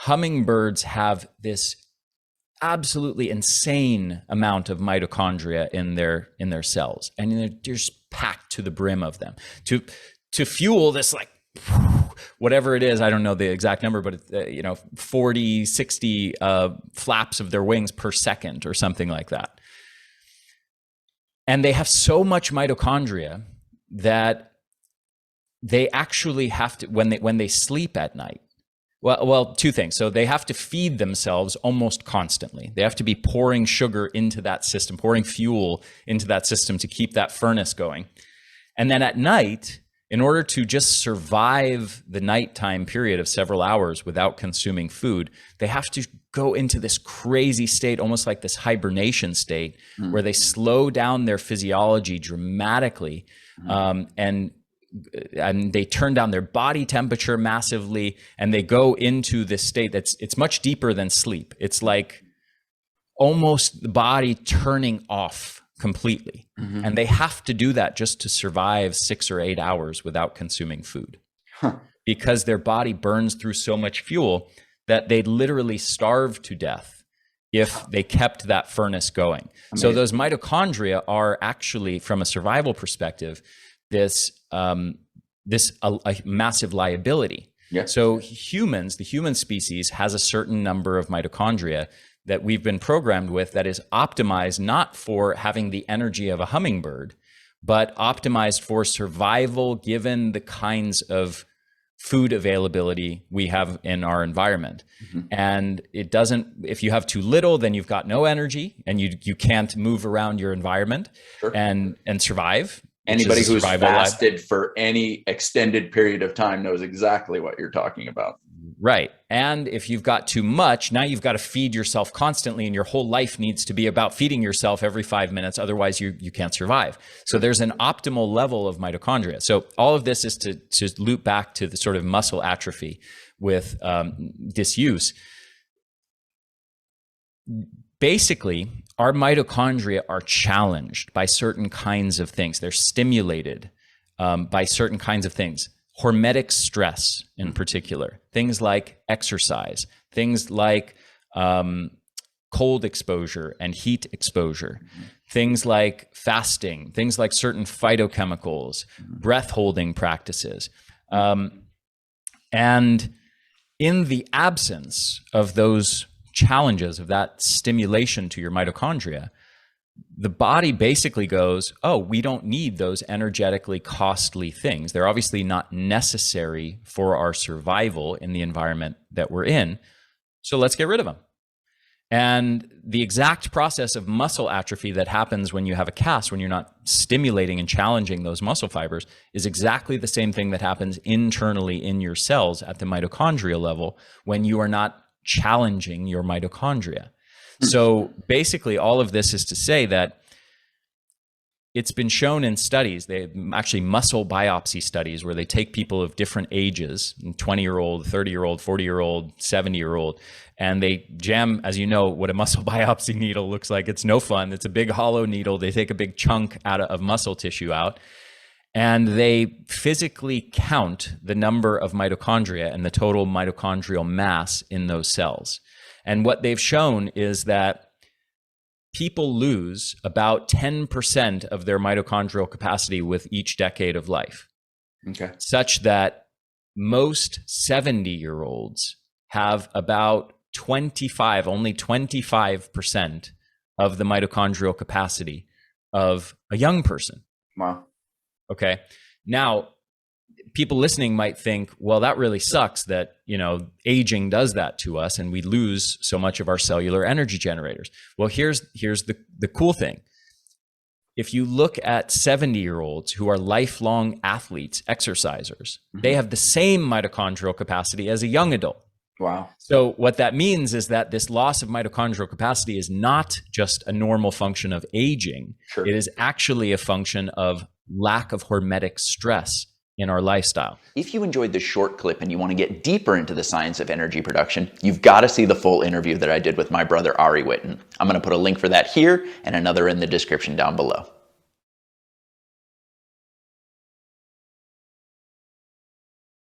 hummingbirds have this absolutely insane amount of mitochondria in their cells, and they're just packed to the brim of them to fuel this, like, whatever it is, I don't know the exact number, but it's 40, 60 flaps of their wings per second or something like that. And they have so much mitochondria that they actually have to, when they sleep at night, well, two things. So they have to feed themselves almost constantly. They have to be pouring sugar into that system, pouring fuel into that system to keep that furnace going. And then at night, in order to just survive the nighttime period of several hours without consuming food, they have to go into this crazy state, almost like this hibernation state, where they slow down their physiology dramatically, and they turn down their body temperature massively, and they go into this state it's much deeper than sleep. It's like almost the body turning off completely. And they have to do that just to survive 6 or 8 hours without consuming food, because their body burns through so much fuel that they'd literally starve to death if they kept that furnace going. Amazing. So those mitochondria are actually, from a survival perspective, this a massive liability. Yes. So humans, the human species, has a certain number of mitochondria that we've been programmed with that is optimized not for having the energy of a hummingbird, but optimized for survival given the kinds of food availability we have in our environment. And it doesn't, if you have too little, then you've got no energy and you can't move around your environment and survive. Anybody who's fasted for any extended period of time knows exactly what you're talking about. Right. And if you've got too much, now you've got to feed yourself constantly, and your whole life needs to be about feeding yourself every 5 minutes. Otherwise, you can't survive. So there's an optimal level of mitochondria. So all of this is to loop back to the sort of muscle atrophy with disuse. Basically, our mitochondria are challenged by certain kinds of things. They're stimulated by certain kinds of things. Hormetic stress in particular, things like exercise, things like cold exposure and heat exposure, things like fasting, things like certain phytochemicals, breath holding practices. And in the absence of those challenges, of that stimulation to your mitochondria, the body basically goes, oh, we don't need those energetically costly things. They're obviously not necessary for our survival in the environment that we're in. So let's get rid of them. And the exact process of muscle atrophy that happens when you have a cast, when you're not stimulating and challenging those muscle fibers, is exactly the same thing that happens internally in your cells at the mitochondrial level when you are not challenging your mitochondria. So basically, all of this is to say that it's been shown in studies, they actually muscle biopsy studies, where they take people of different ages, 20-year-old, 30-year-old, 40-year-old, 70-year-old, and they jam, as you know, what a muscle biopsy needle looks like. It's no fun. It's a big hollow needle. They take a big chunk of muscle tissue out, and they physically count the number of mitochondria and the total mitochondrial mass in those cells. And what they've shown is that people lose about 10% of their mitochondrial capacity with each decade of life. Okay. Such that most 70-year-olds have about only 25% of the mitochondrial capacity of a young person. Wow. Okay. Now, people listening might think, well, that really sucks that, aging does that to us and we lose so much of our cellular energy generators. Well, here's the cool thing. If you look at 70-year-olds who are lifelong athletes, exercisers, they have the same mitochondrial capacity as a young adult. Wow. So what that means is that this loss of mitochondrial capacity is not just a normal function of aging. Sure. It is actually a function of lack of hormetic stress in our lifestyle. If you enjoyed this short clip and you want to get deeper into the science of energy production, you've got to see the full interview that I did with my brother Ari Whitten. I'm going to put a link for that here and another in the description down below.